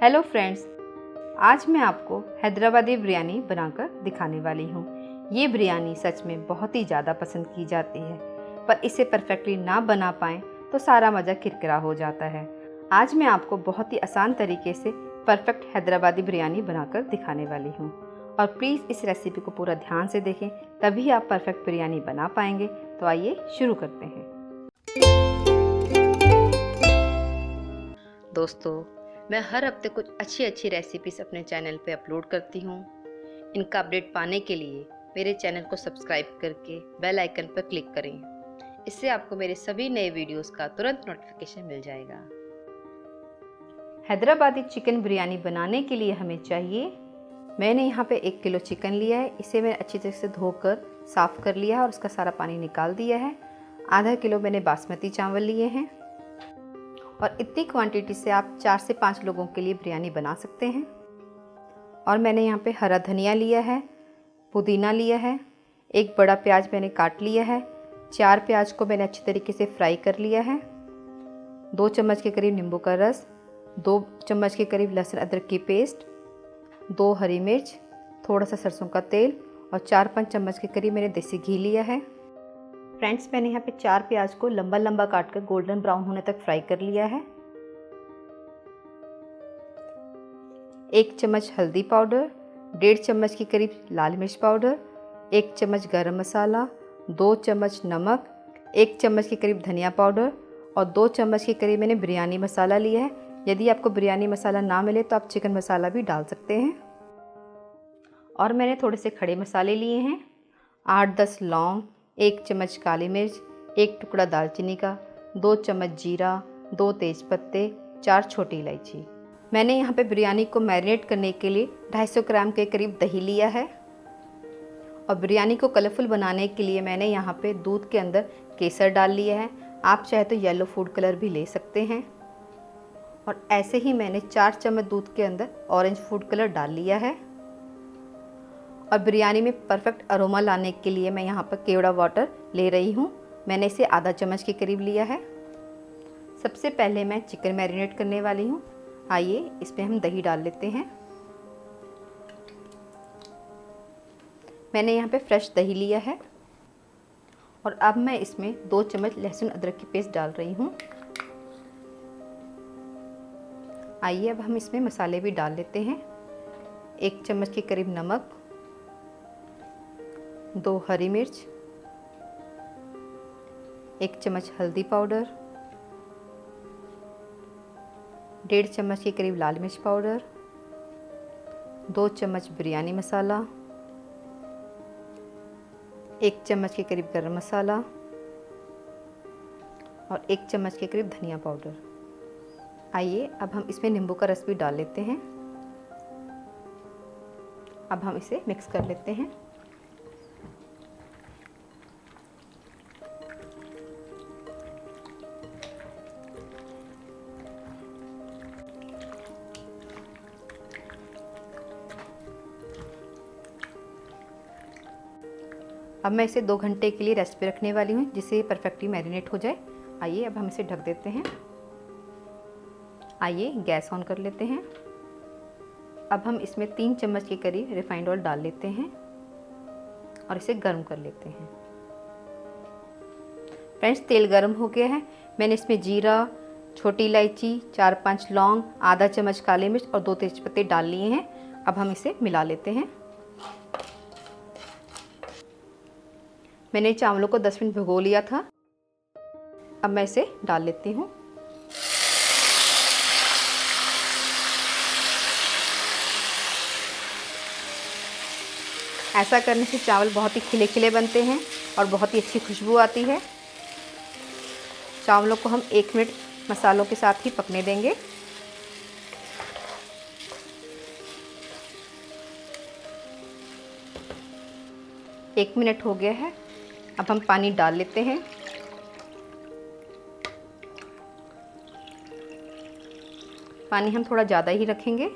Hello friends, आज मैं आपको हैदराबादी बिरयानी बनाकर दिखाने वाली हूँ। ये बिरयानी सच में बहुत ही ज़्यादा पसंद की जाती है, पर इसे परफेक्टली ना बना पाएँ तो सारा मज़ा किरकिरा हो जाता है। आज मैं आपको बहुत ही आसान तरीके से परफेक्ट हैदराबादी बिरयानी बनाकर दिखाने वाली हूँ और प्लीज़ इस रेसिपी को पूरा ध्यान से देखें, तभी आप परफेक्ट बिरयानी बना पाएंगे। तो आइए शुरू करते हैं। दोस्तों, मैं हर हफ्ते कुछ अच्छी रेसिपीज़ अपने चैनल पे अपलोड करती हूँ। इनका अपडेट पाने के लिए मेरे चैनल को सब्सक्राइब करके बेल आइकन पर क्लिक करें। इससे आपको मेरे सभी नए वीडियोस का तुरंत नोटिफिकेशन मिल जाएगा। हैदराबादी चिकन बिरयानी बनाने के लिए हमें चाहिए, मैंने यहाँ पे 1 किलो चिकन लिया है। इसे मैंने अच्छी तरह से धोकर साफ़ कर लिया है और उसका सारा पानी निकाल दिया है। आधा किलो मैंने बासमती चावल लिए हैं और इतनी क्वांटिटी से आप 4 से 5 लोगों के लिए बिरयानी बना सकते हैं। और मैंने यहाँ पे हरा धनिया लिया है, पुदीना लिया है, एक बड़ा प्याज मैंने काट लिया है, 4 प्याज को मैंने अच्छी तरीके से फ्राई कर लिया है, 2 चम्मच के करीब नींबू का रस, 2 चम्मच के करीब लहसुन अदरक की पेस्ट, 2 हरी मिर्च, थोड़ा सा सरसों का तेल और 4-5 चम्मच के करीब मैंने देसी घी लिया है। फ्रेंड्स, मैंने यहाँ पे 4 प्याज को लंबा लंबा काट कर गोल्डन ब्राउन होने तक फ्राई कर लिया है। 1 चम्मच हल्दी पाउडर, 1.5 चम्मच के करीब लाल मिर्च पाउडर, 1 चम्मच गरम मसाला, 2 चम्मच नमक, 1 चम्मच के करीब धनिया पाउडर और 2 चम्मच के करीब मैंने बिरयानी मसाला लिया है। यदि आपको बिरयानी मसाला ना मिले तो आप चिकन मसाला भी डाल सकते हैं। और मैंने थोड़े से खड़े मसाले लिए हैं, 8-10 लौंग, 1 चम्मच काली मिर्च, 1 टुकड़ा दालचीनी का, 2 चम्मच जीरा, 2 तेज पत्ते, 4 छोटी इलायची। मैंने यहाँ पे बिरयानी को मैरिनेट करने के लिए 250 ग्राम के करीब दही लिया है। और बिरयानी को कलरफुल बनाने के लिए मैंने यहाँ पे दूध के अंदर केसर डाल लिया है। आप चाहे तो येलो फूड कलर भी ले सकते हैं। और ऐसे ही मैंने 4 चम्मच दूध के अंदर ऑरेंज फूड कलर डाल लिया है। और बिरयानी में परफेक्ट अरोमा लाने के लिए मैं यहाँ पर केवड़ा वाटर ले रही हूँ। मैंने इसे आधा चम्मच के करीब लिया है। सबसे पहले मैं चिकन मैरिनेट करने वाली हूँ। आइए इसमें हम दही डाल लेते हैं। मैंने यहाँ पे फ्रेश दही लिया है और अब मैं इसमें 2 चम्मच लहसुन अदरक की पेस्ट डाल रही हूँ। आइए अब हम इसमें मसाले भी डाल लेते हैं। 1 चम्मच के करीब नमक, 2 हरी मिर्च, 1 चम्मच हल्दी पाउडर, 1.5 चम्मच के करीब लाल मिर्च पाउडर, 2 चम्मच बिरयानी मसाला, 1 चम्मच के करीब गरम मसाला और 1 चम्मच के करीब धनिया पाउडर। आइए अब हम इसमें नींबू का रस भी डाल लेते हैं। अब हम इसे मिक्स कर लेते हैं। अब मैं इसे 2 घंटे के लिए रेस्ट पे रखने वाली हूँ, जिससे ये परफेक्टली मैरिनेट हो जाए। आइए अब हम इसे ढक देते हैं। आइए गैस ऑन कर लेते हैं। अब हम इसमें 3 चम्मच के करीब रिफाइंड ऑयल डाल लेते हैं और इसे गर्म कर लेते हैं। फ्रेंड्स, तेल गर्म हो गया है। मैंने इसमें जीरा, छोटी इलायची, 4-5 लौंग, आधा चम्मच काली मिर्च और 2 तेजपत्ते डाल लिए हैं। अब हम इसे मिला लेते हैं। मैंने चावलों को 10 मिनट भिगो लिया था। अब मैं इसे डाल लेती हूँ। ऐसा करने से चावल बहुत ही खिले खिले बनते हैं और बहुत ही अच्छी खुशबू आती है। चावलों को हम 1 मिनट मसालों के साथ ही पकने देंगे। एक मिनट हो गया है। अब हम पानी डाल लेते हैं। पानी हम थोड़ा ज़्यादा ही रखेंगे।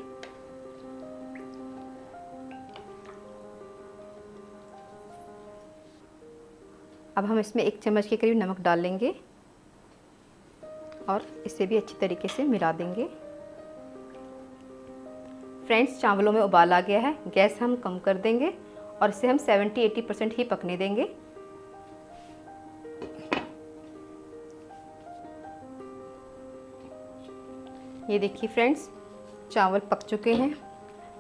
अब हम इसमें 1 चम्मच के करीब नमक डाल लेंगे और इसे भी अच्छी तरीके से मिला देंगे। फ्रेंड्स, चावलों में उबाल आ गया है, गैस हम कम कर देंगे और इसे हम 70-80% ही पकने देंगे। ये देखिए फ्रेंड्स, चावल पक चुके हैं।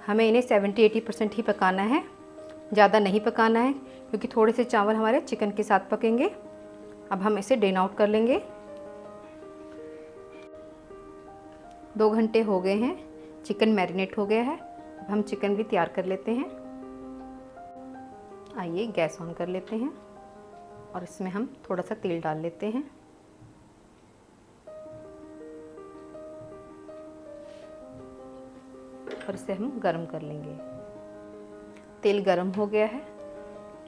हमें इन्हें 70-80% ही पकाना है, ज़्यादा नहीं पकाना है क्योंकि थोड़े से चावल हमारे चिकन के साथ पकेंगे। अब हम इसे ड्रेन आउट कर लेंगे। 2 घंटे हो गए हैं, चिकन मैरिनेट हो गया है। अब हम चिकन भी तैयार कर लेते हैं। आइए गैस ऑन कर लेते हैं और इसमें हम थोड़ा सा तेल डाल लेते हैं। और इसे हम गरम कर लेंगे। तेल गरम हो गया है।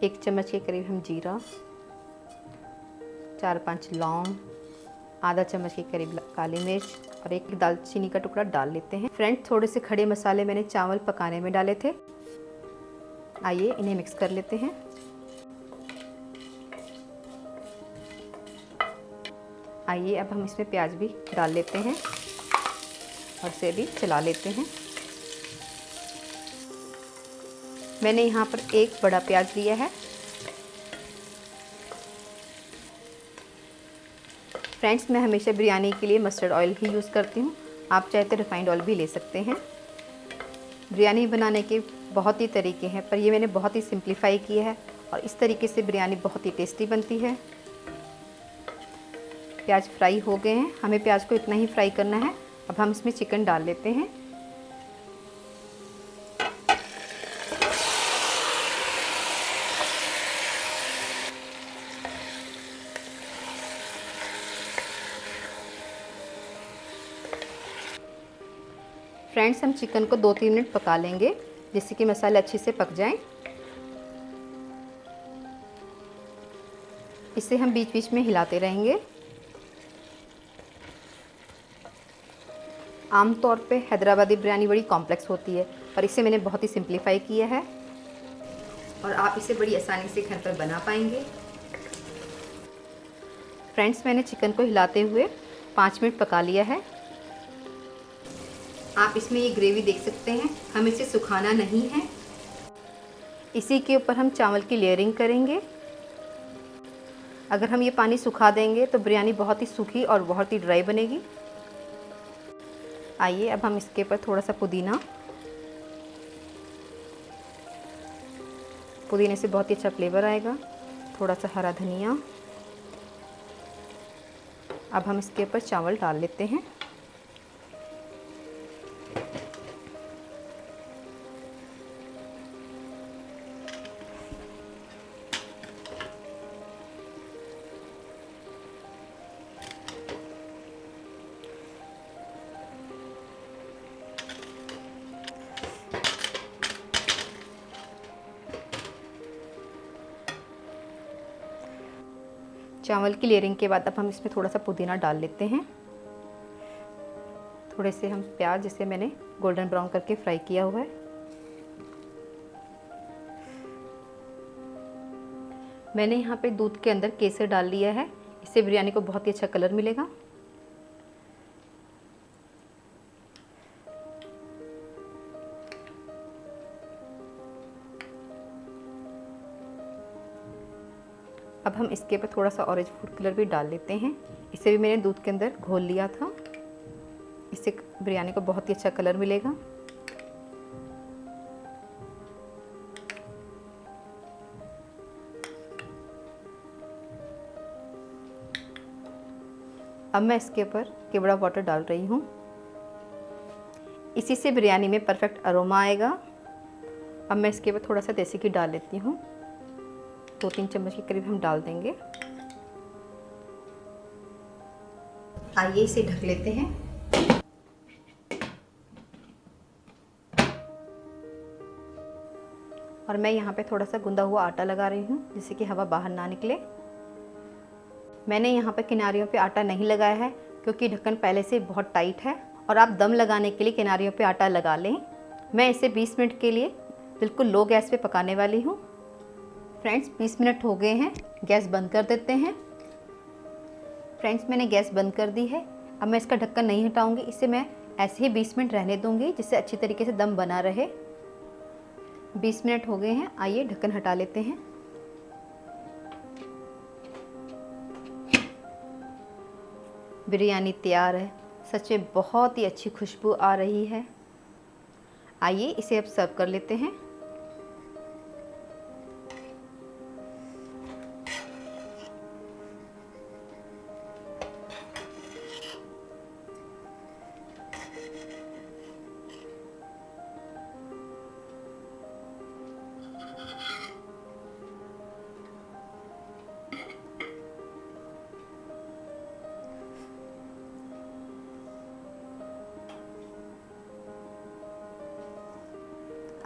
1 चम्मच के करीब हम जीरा, 4-5 लौंग, आधा चम्मच के करीब काली मिर्च और 1 दालचीनी का टुकड़ा डाल लेते हैं। फ्रेंड्स, थोड़े से खड़े मसाले मैंने चावल पकाने में डाले थे। आइए इन्हें मिक्स कर लेते हैं। आइए अब हम इसमें प्याज भी डाल लेते हैं और इसे भी चला लेते हैं। मैंने यहाँ पर 1 बड़ा प्याज लिया है। फ्रेंड्स, मैं हमेशा बिरयानी के लिए मस्टर्ड ऑयल ही यूज़ करती हूँ। आप चाहे तो रिफाइंड ऑयल भी ले सकते हैं। बिरयानी बनाने के बहुत ही तरीके हैं, पर ये मैंने बहुत ही सिंप्लीफाई किया है और इस तरीके से बिरयानी बहुत ही टेस्टी बनती है। प्याज फ्राई हो गए हैं, हमें प्याज को इतना ही फ्राई करना है। अब हम इसमें चिकन डाल लेते हैं। फ्रेंड्स, हम चिकन को 2-3 मिनट पका लेंगे जिससे कि मसाले अच्छे से पक जाएं। इसे हम बीच बीच में हिलाते रहेंगे। आमतौर पे हैदराबादी बिरयानी बड़ी कॉम्प्लेक्स होती है, पर इसे मैंने बहुत ही सिंप्लीफाई किया है और आप इसे बड़ी आसानी से घर पर बना पाएंगे। फ्रेंड्स, मैंने चिकन को हिलाते हुए 5 मिनट पका लिया है। आप इसमें ये ग्रेवी देख सकते हैं, हमें इसे सुखाना नहीं है। इसी के ऊपर हम चावल की लेयरिंग करेंगे। अगर हम ये पानी सुखा देंगे तो बिरयानी बहुत ही सूखी और बहुत ही ड्राई बनेगी। आइए अब हम इसके ऊपर थोड़ा सा पुदीने से बहुत ही अच्छा फ्लेवर आएगा। थोड़ा सा हरा धनिया। अब हम इसके ऊपर चावल डाल लेते हैं। चावल की लेयरिंग के बाद अब हम इसमें थोड़ा सा पुदीना डाल लेते हैं। थोड़े से हम प्याज, जिसे मैंने गोल्डन ब्राउन करके फ्राई किया हुआ है। मैंने यहाँ पे दूध के अंदर केसर डाल लिया है, इससे बिरयानी को बहुत ही अच्छा कलर मिलेगा। अब हम इसके ऊपर थोड़ा सा ऑरेंज फूड कलर भी डाल लेते हैं। इसे भी मैंने दूध के अंदर घोल लिया था, इससे बिरयानी को बहुत ही अच्छा कलर मिलेगा। अब मैं इसके ऊपर केवड़ा वाटर डाल रही हूँ, इसी से बिरयानी में परफेक्ट अरोमा आएगा। अब मैं इसके ऊपर थोड़ा सा देसी घी डाल लेती हूँ, 2-3 चम्मच के करीब हम डाल देंगे। आइए इसे ढक लेते हैं। और मैं यहाँ पे थोड़ा सा गूंदा हुआ आटा लगा रही हूँ जिससे कि हवा बाहर ना निकले। मैंने यहाँ पे किनारियों पे आटा नहीं लगाया है क्योंकि ढक्कन पहले से बहुत टाइट है और आप दम लगाने के लिए किनारियों पे आटा लगा लें। मैं इसे 20 मिनट के लिए बिल्कुल लो गैस पे पकाने वाली हूँ। फ्रेंड्स, 20 मिनट हो गए हैं, गैस बंद कर देते हैं। फ्रेंड्स, मैंने गैस बंद कर दी है। अब मैं इसका ढक्कन नहीं हटाऊंगी, इसे मैं ऐसे ही 20 मिनट रहने दूंगी जिससे अच्छी तरीके से दम बना रहे। 20 मिनट हो गए हैं, आइए ढक्कन हटा लेते हैं। बिरयानी तैयार है। सच में बहुत ही अच्छी खुशबू आ रही है। आइए इसे अब सर्व कर लेते हैं।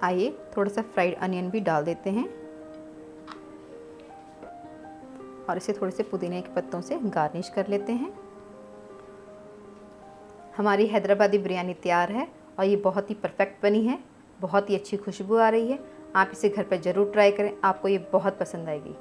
आइए थोड़ा सा फ्राइड अनियन भी डाल देते हैं और इसे थोड़े से पुदीने के पत्तों से गार्निश कर लेते हैं। हमारी हैदराबादी बिरयानी तैयार है और ये बहुत ही परफेक्ट बनी है। बहुत ही अच्छी खुशबू आ रही है। आप इसे घर पर ज़रूर ट्राई करें, आपको ये बहुत पसंद आएगी।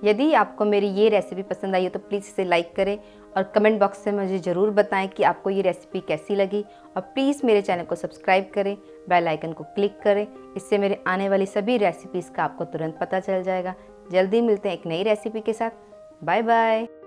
यदि आपको मेरी ये रेसिपी पसंद आई हो तो प्लीज़ इसे लाइक करें और कमेंट बॉक्स में मुझे ज़रूर बताएं कि आपको ये रेसिपी कैसी लगी। और प्लीज़ मेरे चैनल को सब्सक्राइब करें, बेल आइकन को क्लिक करें। इससे मेरे आने वाली सभी रेसिपीज़ का आपको तुरंत पता चल जाएगा। जल्दी मिलते हैं एक नई रेसिपी के साथ। Bye bye.